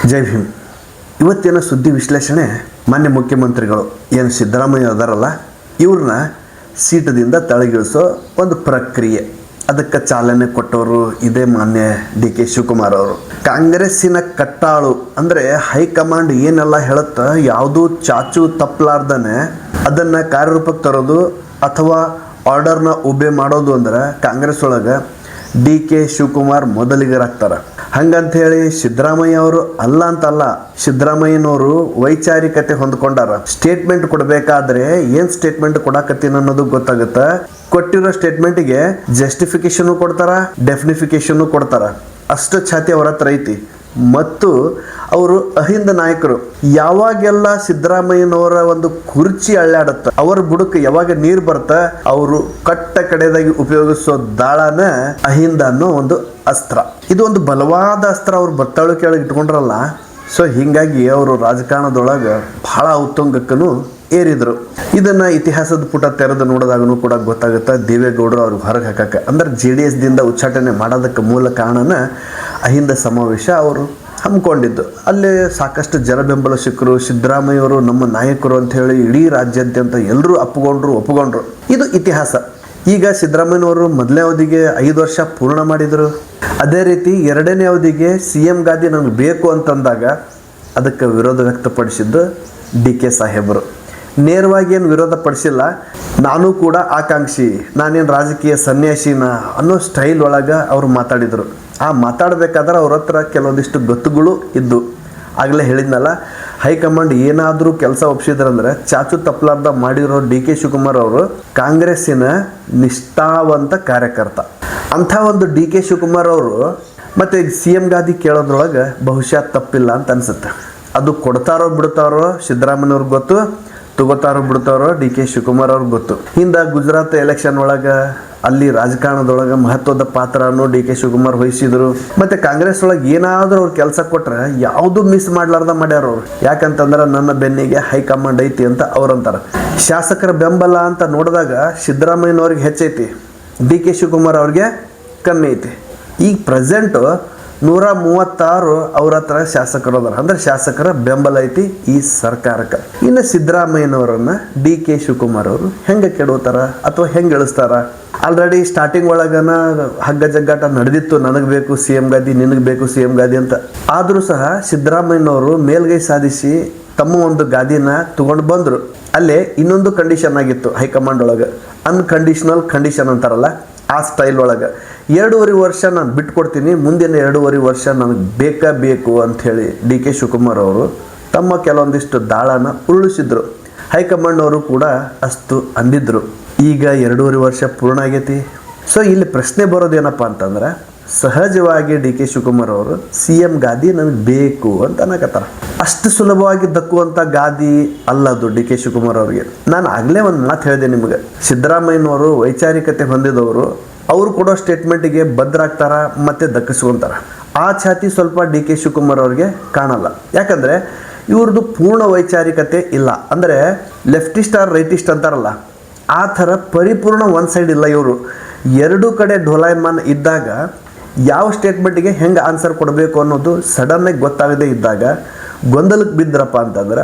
ಜೈ ಭೀಮ್. ಇವತ್ತಿನ ಸುದ್ದಿ ವಿಶ್ಲೇಷಣೆ ಮಾನ್ಯ ಮುಖ್ಯಮಂತ್ರಿಗಳು ಏನು ಸಿದ್ದರಾಮಯ್ಯ ಅದಾರಲ್ಲ ಇವ್ರನ್ನ ಸೀಟದಿಂದ ತಳಗಿಳಿಸೋ ಒಂದು ಪ್ರಕ್ರಿಯೆ, ಅದಕ್ಕೆ ಚಾಲನೆ ಕೊಟ್ಟವರು ಇದೇ ಮಾನ್ಯ ಡಿ ಕೆ ಶಿವಕುಮಾರ್ ಅವರು. ಕಾಂಗ್ರೆಸ್ಸಿನ ಕಟ್ಟಾಳು ಅಂದರೆ ಹೈಕಮಾಂಡ್ ಏನೆಲ್ಲ ಹೇಳುತ್ತಾ ಯಾವುದೂ ಚಾಚು ತಪ್ಪಲಾರ್ದನೆ ಅದನ್ನು ಕಾರ್ಯರೂಪಕ್ಕೆ ತರೋದು ಅಥವಾ ಆರ್ಡರ್ನ ಒಬೆ ಮಾಡೋದು ಅಂದ್ರೆ ಕಾಂಗ್ರೆಸ್ ಒಳಗೆ ಡಿ ಕೆ ಶಿವಕುಮಾರ್ ಮೊದಲಿಗರಾಗ್ತಾರೆ. ಹಂಗಂಥೇಳಿ ಸಿದ್ದರಾಮಯ್ಯ ಅವರು ಅಲ್ಲ ಅಂತಲ್ಲ, ಸಿದ್ದರಾಮಯ್ಯನವರು ವೈಚಾರಿಕತೆ ಹೊಂದ್ಕೊಂಡಾರ. ಸ್ಟೇಟ್ಮೆಂಟ್ ಕೊಡಬೇಕಾದ್ರೆ ಏನು ಸ್ಟೇಟ್ಮೆಂಟ್ ಕೊಡಾಕತ್ತೀನಿ ಅನ್ನೋದು ಗೊತ್ತಾಗುತ್ತೆ. ಕೊಟ್ಟಿರೋ ಸ್ಟೇಟ್ಮೆಂಟಿಗೆ ಜಸ್ಟಿಫಿಕೇಶನ್ ಕೊಡ್ತಾರ, ಡೆಫಿನಿಫಿಕೇಶನ್ ಕೊಡ್ತಾರ. ಅಷ್ಟು ಛಾತಿ ಅವರ ಹತ್ರ ಐತಿ. ಮತ್ತು ಅವರು ಅಹಿಂದ ನಾಯಕರು. ಯಾವಾಗೆಲ್ಲ ಸಿದ್ದರಾಮಯ್ಯನವರ ಒಂದು ಕುರ್ಚಿ ಅಳ್ಳಾಡುತ್ತ, ಅವರ ಬುಡಕ್ಕೆ ಯಾವಾಗ ನೀರು ಬರ್ತ, ಅವರು ಕಟ್ಟ ಕಡೆದಾಗಿ ಉಪಯೋಗಿಸೋ ದಾಳನ ಅಹಿಂದ ಅನ್ನೋ ಒಂದು ಅಸ್ತ್ರ. ಇದು ಒಂದು ಬಲವಾದ ಅಸ್ತ್ರ ಅವ್ರು ಬತ್ತಾಳು ಕೆಳಗೆ ಇಟ್ಕೊಂಡ್ರಲ್ಲ. ಸೊ ಹೀಗಾಗಿ ಅವರು ರಾಜಕಾರಣದೊಳಗೆ ಬಹಳ ಉತ್ತುಂಗಕ್ಕೂ ಏರಿದ್ರು. ಇದನ್ನ ಇತಿಹಾಸದ ಪುಟ ತೆರೆದು ನೋಡಿದಾಗೂ ಕೂಡ ಗೊತ್ತಾಗುತ್ತೆ. ದೇವೇಗೌಡರು ಅವ್ರಿಗೆ ಹೊರಗೆ ಹಾಕಕ್ಕೆ ಅಂದ್ರೆ JDS ದಿಂದ ಉಚ್ಚಾಟನೆ ಮಾಡೋದಕ್ಕೆ ಮೂಲ ಕಾರಣನ ಅಹಿಂದ ಸಮಾವೇಶ ಅವರು ಹಮ್ಮಿಕೊಂಡಿದ್ದು. ಅಲ್ಲಿ ಸಾಕಷ್ಟು ಜನ ಬೆಂಬಲ ಸಿಕ್ಕರು. ಸಿದ್ದರಾಮಯ್ಯ ಅವರು ನಮ್ಮ ನಾಯಕರು ಅಂತ ಹೇಳಿ ಇಡೀ ರಾಜ್ಯಾದ್ಯಂತ ಎಲ್ಲರೂ ಒಪ್ಪಿಕೊಂಡ್ರು. ಇದು ಇತಿಹಾಸ. ಈಗ ಸಿದ್ದರಾಮಯ್ಯನವರು ಮೊದಲನೇ ಅವಧಿಗೆ 5 ವರ್ಷ ಪೂರ್ಣ ಮಾಡಿದರು. ಅದೇ ರೀತಿ 2ನೇ ಅವಧಿಗೆ CM ಗಾದಿ ನನಗೆ ಬೇಕು ಅಂತಂದಾಗ ಅದಕ್ಕೆ ವಿರೋಧ ವ್ಯಕ್ತಪಡಿಸಿದ್ದು ಡಿ ಕೆ ಸಾಹೇಬರು. ನೇರವಾಗಿ ಏನು ವಿರೋಧ ಪಡಿಸಿಲ್ಲ, ನಾನು ಕೂಡ ಆಕಾಂಕ್ಷಿ, ನಾನೇನು ರಾಜಕೀಯ ಸನ್ಯಾಸಿನ ಅನ್ನೋ ಸ್ಟೈಲ್ ಒಳಗೆ ಅವರು ಮಾತಾಡಿದರು. ಆ ಮಾತಾಡಬೇಕಾದ್ರೆ ಅವ್ರ ಹತ್ರ ಕೆಲವೊಂದಿಷ್ಟು ಗೊತ್ತುಗಳು ಇದ್ದು. ಆಗಲೇ ಹೇಳಿದ್ನಲ್ಲ, ಹೈಕಮಾಂಡ್ ಏನಾದರೂ ಕೆಲಸ ಒಪ್ಪಿಸಿದ್ರಂದ್ರೆ ಚಾಚು ತಪ್ಪಲಾರ್ದ ಮಾಡಿರೋ ಡಿ ಕೆ ಶಿವಕುಮಾರ್ ಅವರು ಕಾಂಗ್ರೆಸ್ಸಿನ ನಿಷ್ಠಾವಂತ ಕಾರ್ಯಕರ್ತ. ಅಂಥ ಒಂದು ಡಿ ಕೆ ಶಿವಕುಮಾರ್ ಅವರು ಮತ್ತು CM ಗಾದಿ ಕೇಳೋದ್ರೊಳಗೆ ಬಹುಶಃ ತಪ್ಪಿಲ್ಲ ಅಂತ ಅನಿಸುತ್ತೆ. ಅದು ಕೊಡ್ತಾರೋ ಬಿಡ್ತಾರೋ ಸಿದ್ದರಾಮಯ್ಯವ್ರಿಗೆ ಗೊತ್ತು, ತಗೋತಾರೋ ಬಿಡ್ತಾರೋ ಡಿ ಕೆ ಶಿವಕುಮಾರ್ ಅವ್ರಿಗೆ ಗೊತ್ತು. ಹಿಂದೆ ಗುಜರಾತ್ ಎಲೆಕ್ಷನ್ ಒಳಗೆ ಅಲ್ಲಿ ರಾಜಕಾರಣದೊಳಗೆ ಮಹತ್ವದ ಪಾತ್ರನೂ ಡಿ ಕೆ ಶಿವಕುಮಾರ್ ವಹಿಸಿದ್ರು. ಮತ್ತು ಕಾಂಗ್ರೆಸ್ ಒಳಗೆ ಏನಾದರೂ ಅವ್ರು ಕೆಲಸ ಕೊಟ್ಟರೆ ಯಾವುದೂ ಮಿಸ್ ಮಾಡ್ಲಾರ್ದ ಮಾಡ್ಯಾರ ಅವ್ರು. ಯಾಕಂತಂದ್ರೆ ನನ್ನ ಬೆನ್ನಿಗೆ ಹೈಕಮಾಂಡ್ ಐತಿ ಅಂತ ಅವ್ರಂತಾರೆ. ಶಾಸಕರ ಬೆಂಬಲ ಅಂತ ನೋಡಿದಾಗ ಸಿದ್ದರಾಮಯ್ಯನವ್ರಿಗೆ ಹೆಚ್ಚೈತಿ, ಡಿ ಕೆ ಶಿವಕುಮಾರ್ ಅವ್ರಿಗೆ ಕಮ್ಮಿ ಐತಿ. ಈಗ ಪ್ರೆಸೆಂಟು 136 ಅವ್ರ ಹತ್ರ ಶಾಸಕರು ಅದಾರ, ಅಂದ್ರೆ ಶಾಸಕರ ಬೆಂಬಲ ಐತಿ ಈ ಸರ್ಕಾರಕ್ಕೆ. ಇನ್ನು ಸಿದ್ದರಾಮಯ್ಯನವರನ್ನ ಡಿ ಕೆ ಶಿವಕುಮಾರ್ ಅವರು ಹೆಂಗೆ ಕೆಡೋತಾರ ಅಥವಾ ಹೆಂಗೆ ಇಳಿಸ್ತಾರ? ಆಲ್ರೆಡಿ ಸ್ಟಾರ್ಟಿಂಗ್ ಒಳಗನ ಹಗ್ಗ ಜಗ್ಗಾಟ ನಡೆದಿತ್ತು, ನನಗೆ ಬೇಕು CM ಗಾದಿ, ನಿನಗೆ ಬೇಕು CM ಗಾದಿ ಅಂತ. ಆದರೂ ಸಹ ಸಿದ್ದರಾಮಯ್ಯನವರು ಮೇಲ್ಗೈ ಸಾಧಿಸಿ ತಮ್ಮ ಒಂದು ಗಾದಿನ ತಗೊಂಡು ಬಂದರು. ಅಲ್ಲೇ ಇನ್ನೊಂದು ಕಂಡೀಷನ್ ಆಗಿತ್ತು ಹೈಕಮಾಂಡ್ ಒಳಗೆ, ಅನ್ಕಂಡೀಷನಲ್ ಕಂಡೀಷನ್ ಅಂತಾರಲ್ಲ ಆ ಸ್ಟೈಲ್ ಒಳಗೆ. 2.5 ವರ್ಷ ನಾನು ಬಿಟ್ಕೊಡ್ತೀನಿ, ಮುಂದಿನ 2.5 ವರ್ಷ ನನಗೆ ಬೇಕು ಅಂಥೇಳಿ ಡಿ ಕೆ ಶಿವಕುಮಾರ್ ಅವರು ತಮ್ಮ ಕೆಲವೊಂದಿಷ್ಟು ದಾಳನ ಉರುಳಿಸಿದ್ರು. ಹೈಕಮಾಂಡ್ನವರು ಕೂಡ ಅಷ್ಟು ಅಂದಿದ್ರು. ಈಗ 2.5 ವರ್ಷ ಪೂರ್ಣ ಆಗೈತಿ. ಸೊ ಇಲ್ಲಿ ಪ್ರಶ್ನೆ ಬರೋದೇನಪ್ಪ ಅಂತಂದ್ರೆ, ಸಹಜವಾಗಿ ಡಿ ಕೆ ಶಿವಕುಮಾರ್ ಅವರು CM ಗಾದಿ ನನಗೆ ಬೇಕು ಅಂತ ಅನ್ನಕತ್ತಾರ. ಅಷ್ಟು ಸುಲಭವಾಗಿ ದಕ್ಕುವಂಥ ಗಾದಿ ಅಲ್ಲದು ಡಿ ಕೆ ಶಿವಕುಮಾರ್ ಅವ್ರಿಗೆ. ನಾನು ಆಗಲೇ ಒಂದು ಮಾತು ಹೇಳಿದೆ ನಿಮಗೆ, ಸಿದ್ದರಾಮಯ್ಯನವರು ವೈಚಾರಿಕತೆ ಹೊಂದಿದವರು. ಅವರು ಕೊಡೋ ಸ್ಟೇಟ್ಮೆಂಟಿಗೆ ಬದ್ಧರಾಗ್ತಾರ ಮತ್ತು ದಕ್ಕಿಸ್ಕೊಂತಾರ. ಆ ಛಾತಿ ಸ್ವಲ್ಪ ಡಿ ಕೆ ಶಿವಕುಮಾರ್ ಅವ್ರಿಗೆ ಕಾಣಲ್ಲ. ಯಾಕಂದರೆ ಇವ್ರದ್ದು ಪೂರ್ಣ ವೈಚಾರಿಕತೆ ಇಲ್ಲ. ಅಂದರೆ ಲೆಫ್ಟಿಸ್ಟ್ ಆರ್ ರೈಟಿಸ್ಟ್ ಅಂತಾರಲ್ಲ, ಆ ಥರ ಪರಿಪೂರ್ಣ ಒಂದು ಸೈಡ್ ಇಲ್ಲ ಇವರು. ಎರಡೂ ಕಡೆ ಢೋಲಾಯಮಾನ ಇದ್ದಾಗ ಯಾವ ಸ್ಟೇಟ್ಮೆಂಟಿಗೆ ಹೆಂಗೆ ಆನ್ಸರ್ ಕೊಡಬೇಕು ಅನ್ನೋದು ಸಡನ್ನಾಗಿ ಗೊತ್ತಾಗದೇ ಇದ್ದಾಗ ಗೊಂದಲಕ್ಕೆ ಬಿದ್ದರಪ್ಪ ಅಂತಂದ್ರೆ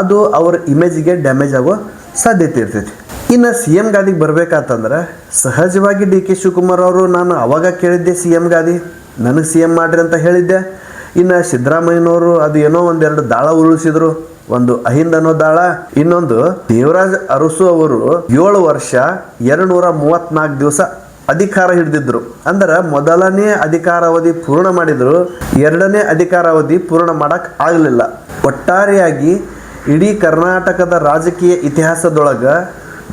ಅದು ಅವ್ರ ಇಮೇಜಿಗೆ ಡ್ಯಾಮೇಜ್ ಆಗೋ ಸಾಧ್ಯತೆ ಇರ್ತೈತಿ. ಇನ್ನು CM ಗಾದಿಗೆ ಬರಬೇಕಂತಂದ್ರೆ ಸಹಜವಾಗಿ ಡಿ ಕೆ ಶಿವಕುಮಾರ್ ಅವರು, ನಾನು ಅವಾಗ ಕೇಳಿದ್ದೆ CM ಗಾದಿ, ನನಗೆ CM ಮಾಡ್ರಿ ಅಂತ ಹೇಳಿದ್ದೆ. ಇನ್ನು ಸಿದ್ದರಾಮಯ್ಯನವರು ಅದು ಏನೋ ಒಂದೆರಡು ದಾಳ ಉರುಳಿಸಿದ್ರು. ಒಂದು ಅಹಿಂದ ಅನ್ನೋ ದಾಳ, ಇನ್ನೊಂದು ದೇವರಾಜ್ ಅರಸು ಅವರು 7 ವರ್ಷ 234 ದಿವಸ ಅಧಿಕಾರ ಹಿಡಿದಿದ್ರು. ಅಂದ್ರೆ ಮೊದಲನೇ ಅಧಿಕಾರಾವಧಿ ಪೂರ್ಣ ಮಾಡಿದ್ರು, 2ನೇ ಅಧಿಕಾರಾವಧಿ ಪೂರ್ಣ ಮಾಡಕ್ ಆಗಲಿಲ್ಲ. ಒಟ್ಟಾರೆಯಾಗಿ ಇಡೀ ಕರ್ನಾಟಕದ ರಾಜಕೀಯ ಇತಿಹಾಸದೊಳಗೆ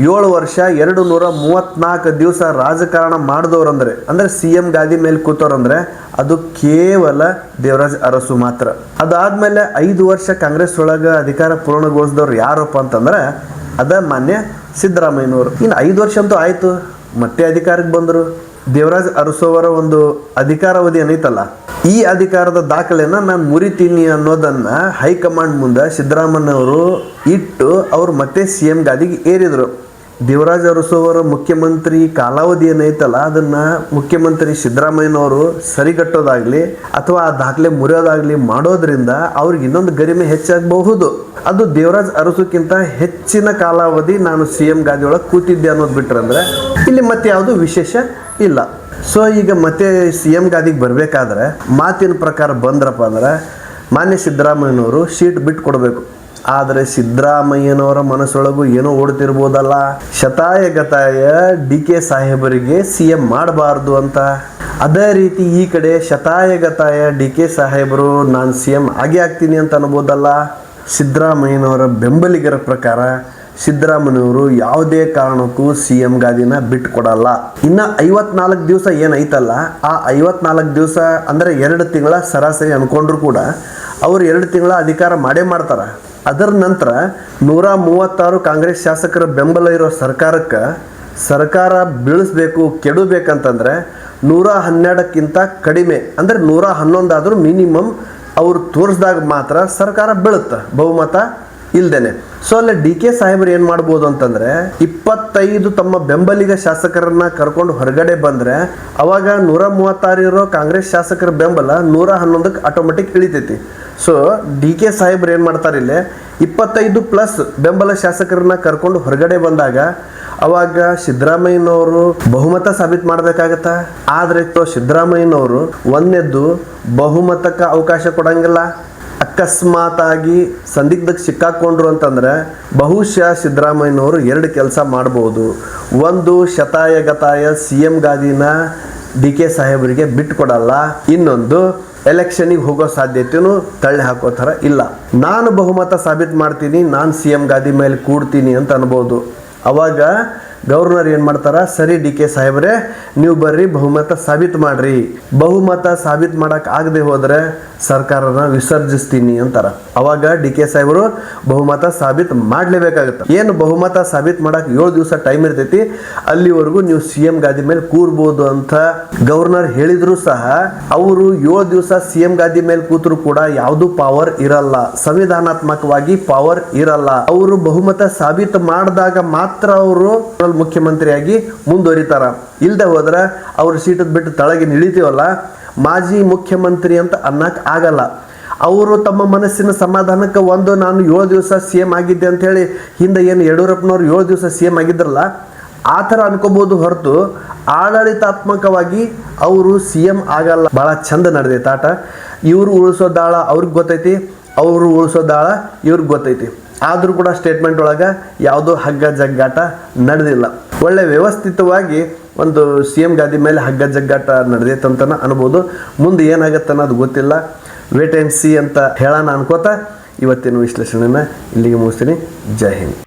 7 ವರ್ಷ 234 ದಿವಸ ರಾಜಕಾರಣ ಮಾಡಿದವ್ರಂದ್ರೆ, ಅಂದ್ರೆ CM ಗಾದಿ ಮೇಲೆ ಕೂತವ್ರಂದ್ರೆ ಅದು ಕೇವಲ ದೇವರಾಜ್ ಅರಸು ಮಾತ್ರ. ಅದಾದ್ಮೇಲೆ 5 ವರ್ಷ ಕಾಂಗ್ರೆಸ್ ಒಳಗೆ ಅಧಿಕಾರ ಪೂರ್ಣಗೊಳಿಸಿದವ್ರು ಯಾರಪ್ಪ ಅಂತಂದ್ರೆ ಅದ ಮಾನ್ಯ ಸಿದ್ದರಾಮಯ್ಯನವರು. ಇನ್ನು 5 ವರ್ಷ ಅಂತೂ ಆಯಿತು, ಮತ್ತೆ ಅಧಿಕಾರಕ್ಕೆ ಬಂದರು. ದೇವರಾಜ್ ಅರಸು ಅವರ ಒಂದು ಅಧಿಕಾರಾವಧಿ ಏನೈತಲ್ಲ, ಈ ಅಧಿಕಾರದ ದಾಖಲೆನ ನಾನು ಮುರಿತೀನಿ ಅನ್ನೋದನ್ನು ಹೈಕಮಾಂಡ್ ಮುಂದೆ ಸಿದ್ದರಾಮಯ್ಯನವರು ಇಟ್ಟು ಅವರು ಮತ್ತೆ CM ಗಾದಿಗೆ ಏರಿದರು. ದೇವರಾಜ ಅರಸು ಅವರ ಮುಖ್ಯಮಂತ್ರಿ ಕಾಲಾವಧಿ ಏನೈತಲ್ಲ ಅದನ್ನ ಮುಖ್ಯಮಂತ್ರಿ ಸಿದ್ದರಾಮಯ್ಯನವರು ಸರಿಗಟ್ಟೋದಾಗ್ಲಿ ಅಥವಾ ಆ ದಾಖಲೆ ಮುರಿಯೋದಾಗ್ಲಿ ಮಾಡೋದ್ರಿಂದ ಅವ್ರಿಗೆ ಇನ್ನೊಂದು ಗರಿಮೆ ಹೆಚ್ಚಾಗಬಹುದು. ಅದು ದೇವರಾಜ್ ಅರಸುಕ್ಕಿಂತ ಹೆಚ್ಚಿನ ಕಾಲಾವಧಿ ನಾನು CM ಗಾದಿ ಒಳಗೆ ಕೂತಿದ್ದೆ ಅನ್ನೋದು ಬಿಟ್ರಂದ್ರೆ ಇಲ್ಲಿ ಮತ್ತೆ ಯಾವುದು ವಿಶೇಷ ಇಲ್ಲ. ಸೊ ಈಗ ಮತ್ತೆ CM ಗಾದಿಗೆ ಬರಬೇಕಾದ್ರೆ ಮಾತಿನ ಪ್ರಕಾರ ಬಂದ್ರಪ್ಪ ಅಂದ್ರೆ ಮಾನ್ಯ ಸಿದ್ದರಾಮಯ್ಯನವರು ಸೀಟ್ ಬಿಟ್ಟು ಕೊಡಬೇಕು. ಆದರೆ ಸಿದ್ದರಾಮಯ್ಯನವರ ಮನಸ್ಸೊಳಗು ಏನೋ ಓಡ್ತಿರ್ಬೋದಲ್ಲ, ಶತಾಯ ಗತಾಯ DK ಸಾಹೇಬರಿಗೆ CM ಮಾಡಬಾರ್ದು ಅಂತ. ಅದೇ ರೀತಿ ಈ ಕಡೆ ಶತಾಯ ಗತಾಯ DK ಸಾಹೇಬರು ನಾನು CM ಆಗೇ ಆಗ್ತೀನಿ ಅಂತ ಅನ್ಬೋದಲ್ಲ. ಸಿದ್ದರಾಮಯ್ಯನವರ ಬೆಂಬಲಿಗರ ಪ್ರಕಾರ ಸಿದ್ದರಾಮಯ್ಯನವರು ಯಾವುದೇ ಕಾರಣಕ್ಕೂ CM ಗಾದಿನ ಬಿಟ್ಟು ಕೊಡಲ್ಲ. ಇನ್ನು 54 ದಿವಸ ಏನೈತಲ್ಲ, ಆ 54 ದಿವಸ ಅಂದರೆ 2 ತಿಂಗಳ ಸರಾಸರಿ ಅನ್ಕೊಂಡ್ರು ಕೂಡ ಅವರು 2 ತಿಂಗಳ ಅಧಿಕಾರ ಮಾಡೇ ಮಾಡ್ತಾರೆ. ಅದರ ನಂತರ 136 ಕಾಂಗ್ರೆಸ್ ಶಾಸಕರ ಬೆಂಬಲ ಇರೋ ಸರ್ಕಾರಕ್ಕೆ ಸರ್ಕಾರ ಬೀಳಿಸ್ಬೇಕು, ಕೆಡಬೇಕಂತಂದ್ರೆ 112ಕ್ಕಿಂತ ಕಡಿಮೆ ಅಂದರೆ 111 ಆದರೂ ಮಿನಿಮಮ್ ಅವರು ತೋರಿಸಿದಾಗ ಮಾತ್ರ ಸರ್ಕಾರ ಬೀಳುತ್ತೆ, ಬಹುಮತ ಇಲ್ದೇನೆ. ಸೊ ಅಲ್ಲಿ DK ಸಾಹೇಬರು ಏನು ಮಾಡ್ಬೋದು ಅಂತಂದ್ರೆ 25 ತಮ್ಮ ಬೆಂಬಲಿಗ ಶಾಸಕರನ್ನ ಕರ್ಕೊಂಡು ಹೊರಗಡೆ ಬಂದ್ರೆ ಅವಾಗ 136 ಇರೋ ಕಾಂಗ್ರೆಸ್ ಶಾಸಕರ ಬೆಂಬಲ 111ಕ್ಕೆ ಆಟೋಮೆಟಿಕ್ ಇಳಿತೈತಿ. ಸೊ DK ಸಾಹೇಬ್ರು ಏನು ಮಾಡ್ತಾರೆ ಇಲ್ಲಿ 25 ಪ್ಲಸ್ ಬೆಂಬಲ ಶಾಸಕರನ್ನ ಕರ್ಕೊಂಡು ಹೊರಗಡೆ ಬಂದಾಗ ಅವಾಗ ಸಿದ್ದರಾಮಯ್ಯನವರು ಬಹುಮತ ಸಾಬೀತು ಮಾಡಬೇಕಾಗತ್ತ. ಆದರೆ ಸಿದ್ದರಾಮಯ್ಯನವರು ಒಂದನೇದ್ದು ಬಹುಮತಕ್ಕೆ ಅವಕಾಶ ಕೊಡಂಗಿಲ್ಲ. ಅಕಸ್ಮಾತ್ ಆಗಿ ಸಂದಿಗ್ಧಕ್ಕೆ ಸಿಕ್ಕಾಕೊಂಡ್ರು ಅಂತಂದ್ರೆ ಬಹುಶಃ ಸಿದ್ದರಾಮಯ್ಯನವರು 2 ಕೆಲಸ ಮಾಡ್ಬೋದು. ಒಂದು, ಶತಾಯ ಗತಾಯ CM ಗಾದಿನ DK ಸಾಹೇಬರಿಗೆ ಬಿಟ್ಟು ಕೊಡಲ್ಲ. ಇನ್ನೊಂದು, ಎಲೆಕ್ಷನಿಗೆ ಹೋಗೋ ಸಾಧ್ಯತೆಯೂ ತಳ್ಳಿ ಹಾಕೋ ಥರ ಇಲ್ಲ. ನಾನು ಬಹುಮತ ಸಾಬೀತು ಮಾಡ್ತೀನಿ, ನಾನು CM ಗಾದಿ ಮೇಲೆ ಕೂಡ್ತೀನಿ ಅಂತ ಅನ್ಬೋದು. ಅವಾಗ ಗವರ್ನರ್ ಏನು ಮಾಡ್ತಾರ, ಸರಿ DK ಸಾಹೇಬ್ರೆ ನೀವು ಬರ್ರಿ ಬಹುಮತ ಸಾಬೀತು ಮಾಡ್ರಿ, ಬಹುಮತ ಸಾಬೀತು ಮಾಡಕ್ಕೆ ಆಗದೆ ಹೋದರೆ ಸರ್ಕಾರನ ವಿಸರ್ಜಿಸ್ತೀನಿ ಅಂತಾರ. ಅವಾಗ DK ಸಾಹೇಬರು ಬಹುಮತ ಸಾಬೀತು ಮಾಡಲೇಬೇಕಾಗುತ್ತೆ. ಏನು ಬಹುಮತ ಸಾಬೀತು ಮಾಡಕ್ಕೆ 7 ದಿವಸ ಟೈಮ್ ಇರ್ತೈತಿ, ಅಲ್ಲಿವರೆಗೂ ನೀವು CM ಗಾದಿ ಮೇಲೆ ಕೂರ್ಬೋದು ಅಂತ ಗವರ್ನರ್ ಹೇಳಿದ್ರು ಸಹ ಅವರು 7 ದಿವಸ CM ಗಾದಿ ಮೇಲೆ ಕೂತರು ಕೂಡ ಯಾವುದು ಪವರ್ ಇರಲ್ಲ, ಸಂವಿಧಾನಾತ್ಮಕವಾಗಿ ಪವರ್ ಇರಲ್ಲ. ಅವರು ಬಹುಮತ ಸಾಬೀತು ಮಾಡಿದಾಗ ಮಾತ್ರ ಅವರು ಮುಖ್ಯಮಂತ್ರಿಯಾಗಿ ಮುಂದುವರಿತಾರ. ಇಲ್ಲದೆ ಹೋದ್ರೆ ಅವ್ರ ಸೀಟ್ ಬಿಟ್ಟು ತಳಗೆ ಇಳಿತೀವಲ್ಲ, ಮಾಜಿ ಮುಖ್ಯಮಂತ್ರಿ ಅಂತ ಅನ್ನಕ್ ಆಗಲ್ಲ. ಅವರು ತಮ್ಮ ಮನಸ್ಸಿನ ಸಮಾಧಾನಕ್ಕೆ ಒಂದು ನಾನು 7 ದಿವಸ CM ಆಗಿದ್ದೆ ಅಂತ ಹೇಳಿ ಹಿಂದೆ ಏನು ಯಡಿಯೂರಪ್ಪನವ್ರು 7 ದಿವಸ CM ಆಗಿದ್ರಲ್ಲ ಆ ಥರ ಅನ್ಕೋಬಹುದು ಹೊರತು ಆಡಳಿತಾತ್ಮಕವಾಗಿ ಅವರು CM ಆಗಲ್ಲ. ಭಾಳ ಚಂದ ನಡೆದೈತೆ ಆಟ. ಇವರು ಉಳಿಸೋ ದಾಳ ಅವ್ರಿಗೆ ಗೊತ್ತೈತಿ, ಅವರು ಉಳಿಸೋ ದಾಳ ಇವ್ರಿಗೆ ಗೊತ್ತೈತಿ. ಆದರೂ ಕೂಡ ಸ್ಟೇಟ್ಮೆಂಟ್ ಒಳಗೆ ಯಾವುದೋ ಹಗ್ಗ ಜಗ್ಗಾಟ ನಡೆದಿಲ್ಲ. ಒಳ್ಳೆ ವ್ಯವಸ್ಥಿತವಾಗಿ ಒಂದು CM ಗಾದಿ ಮೇಲೆ ಹಗ್ಗ ಜಗ್ಗಾಟ ನಡೆದೈತಂತನ ಅನ್ಬೋದು. ಮುಂದೆ ಏನಾಗತ್ತೆ ಅನ್ನೋದು ಗೊತ್ತಿಲ್ಲ. ವೇಟ್ ಆ್ಯಂಡ್ ಸಿ ಅಂತ ಹೇಳೋಣ ಅನ್ಕೋತಾ ಇವತ್ತಿನ ವಿಶ್ಲೇಷಣೆನ ಇಲ್ಲಿಗೆ ಮುಗಿಸ್ತೀನಿ. ಜೈ ಹಿಂದ್.